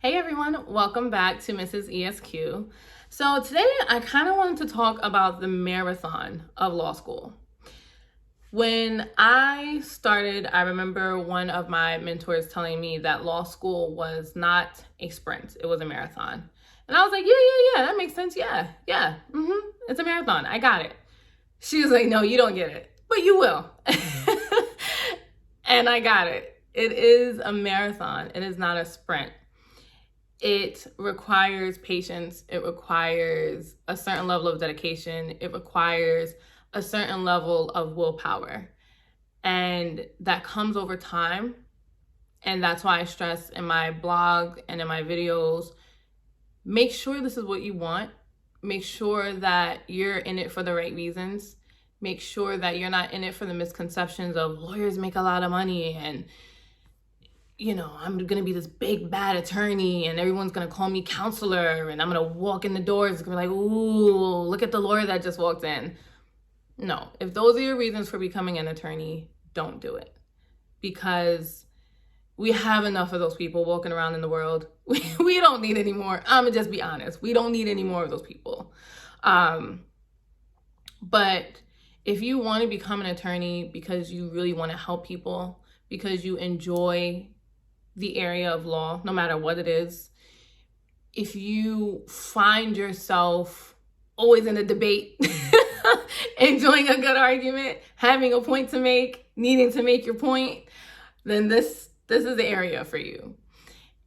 Hey everyone, welcome back to Mrs. ESQ. So today I kind of wanted to talk about the marathon of law school. When I started, I remember one of my mentors telling me that law school was not a sprint, it was a marathon. And I was like, yeah, that makes sense. Yeah, it's a marathon. I got it. She was like, no, you don't get it, but you will. And I got it. It is a marathon. It is not a sprint. It requires patience. It requires a certain level of dedication. It requires a certain level of willpower. And that comes over time. And that's why I stress in my blog and in my videos, make sure this is what you want. Make sure that you're in it for the right reasons. Make sure that you're not in it for the misconceptions of lawyers make a lot of money and I'm going to be this big bad attorney and everyone's going to call me counselor and I'm going to walk in the doors. It's going to be like, ooh, look at the lawyer that just walked in. No, if those are your reasons for becoming an attorney, don't do it. Because we have enough of those people walking around in the world. We don't need any more. I'm going to just be honest. We don't need any more of those people. But if you want to become an attorney because you really want to help people, because you enjoy the area of law, no matter what it is, if you find yourself always in a debate, enjoying a good argument, having a point to make, needing to make your point, then this is the area for you.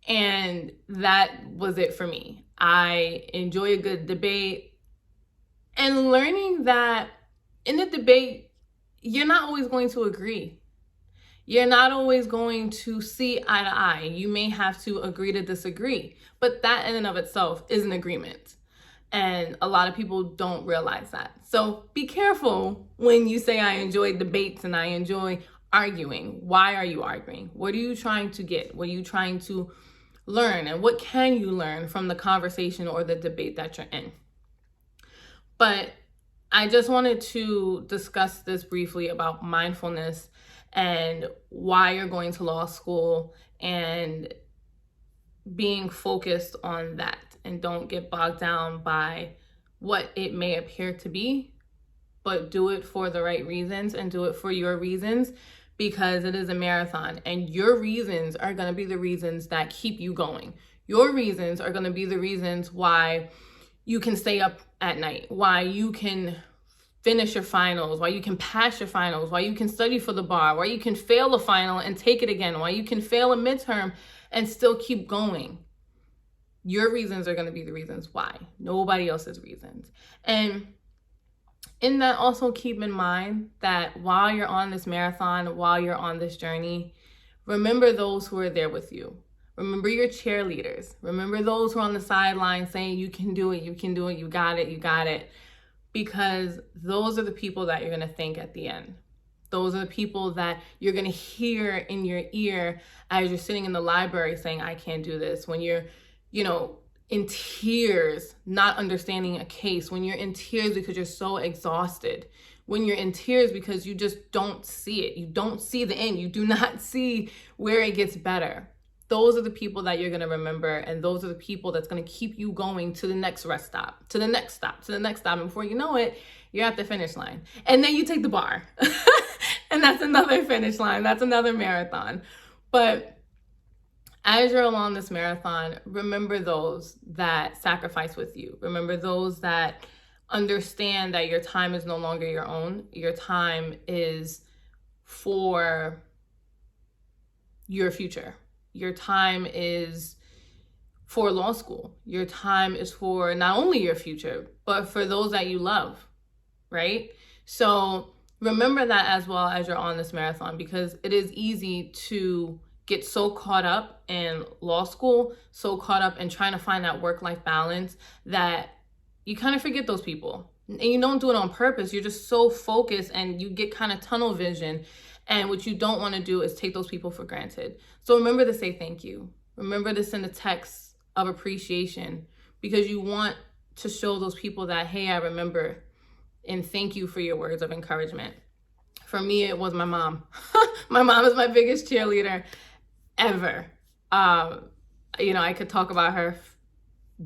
And that was it for me. I enjoy a good debate and learning that in a debate, you're not always going to agree. You're not always going to see eye to eye. You may have to agree to disagree, but that in and of itself is an agreement. And a lot of people don't realize that. So be careful when you say, I enjoy debates and I enjoy arguing. Why are you arguing? What are you trying to get? What are you trying to learn? And what can you learn from the conversation or the debate that you're in? But I just wanted to discuss this briefly about mindfulness and why you're going to law school and being focused on that, and don't get bogged down by what it may appear to be, but do it for the right reasons and do it for your reasons, because it is a marathon and your reasons are going to be the reasons that keep you going. Your reasons are going to be the reasons why you can stay up at night, why you can finish your finals, why you can pass your finals, why you can study for the bar, why you can fail a final and take it again, why you can fail a midterm and still keep going. Your reasons are going to be the reasons why, nobody else's reasons. And in that, also keep in mind that while you're on this marathon, while you're on this journey, remember those who are there with you. Remember your cheerleaders. Remember those who are on the sidelines saying, you can do it, you can do it, you got it. Because those are the people that you're going to thank at the end. Those are the people that you're going to hear in your ear as you're sitting in the library saying, I can't do this. When you're, in tears, not understanding a case. When you're in tears because you're so exhausted. When you're in tears because you just don't see it. You don't see the end. You do not see where it gets better. Those are the people that you're going to remember, and those are the people that's going to keep you going to the next rest stop, to the next stop, to the next stop. And before you know it, you're at the finish line. And then you take the bar. And that's another finish line. That's another marathon. But as you're along this marathon, remember those that sacrifice with you. Remember those that understand that your time is no longer your own. Your time is for your future. Your time is for law school. Your time is for not only your future, but for those that you love, right? So remember that as well as you're on this marathon, because it is easy to get so caught up in law school, so caught up in trying to find that work-life balance that you kind of forget those people. And you don't do it on purpose. You're just so focused and you get kind of tunnel vision. And what you don't want to do is take those people for granted. So remember to say thank you. Remember to send a text of appreciation, because you want to show those people that, hey, I remember, and thank you for your words of encouragement. For me, it was my mom. My mom is my biggest cheerleader ever. I could talk about her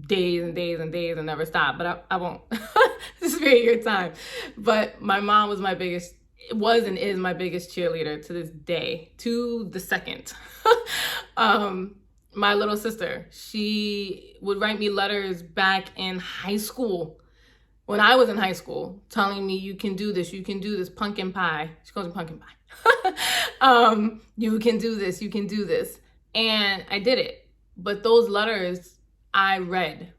days and days and days and never stop, but I won't spare your time. But my mom was and is my biggest cheerleader to this day, to the second. My little sister, she would write me letters back in high school, when I was in high school, telling me, you can do this, pumpkin pie. She calls me pumpkin pie. You can do this, you can do this. And I did it. But those letters, I read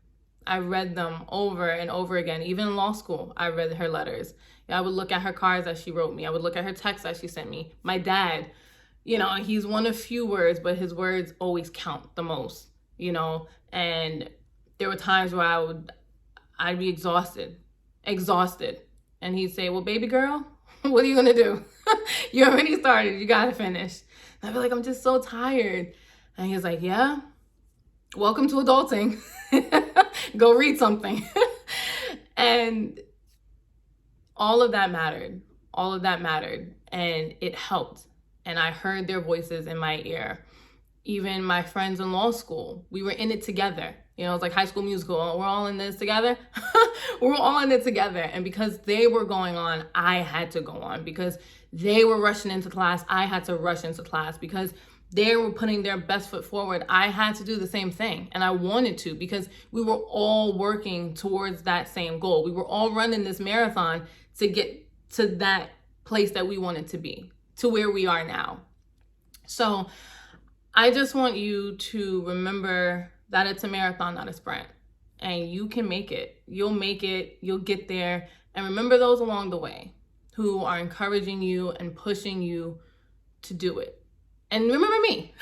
them over and over again. Even in law school, I read her letters. I would look at her cards that she wrote me. I would look at her texts that she sent me. My dad, he's one of few words, but his words always count the most, and there were times where I'd be exhausted. And he'd say, well, baby girl, what are you going to do? You already started. You got to finish. And I'd be like, I'm just so tired. And he's like, yeah, welcome to adulting. Go read something. And all of that mattered. And it helped. And I heard their voices in my ear. Even my friends in law school, we were in it together. It's like High School Musical. We're all in this together. We're all in it together. And because they were going on, I had to go on. Because they were rushing into class, I had to rush into class. Because they were putting their best foot forward, I had to do the same thing. And I wanted to, because we were all working towards that same goal. We were all running this marathon to get to that place that we wanted to be, to where we are now. So I just want you to remember that it's a marathon, not a sprint. And you can make it. You'll make it. You'll get there. And remember those along the way who are encouraging you and pushing you to do it. And remember me.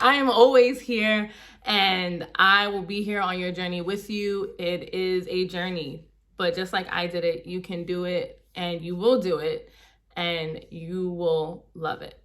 I am always here, and I will be here on your journey with you. It is a journey, but just like I did it, you can do it, and you will do it, and you will love it.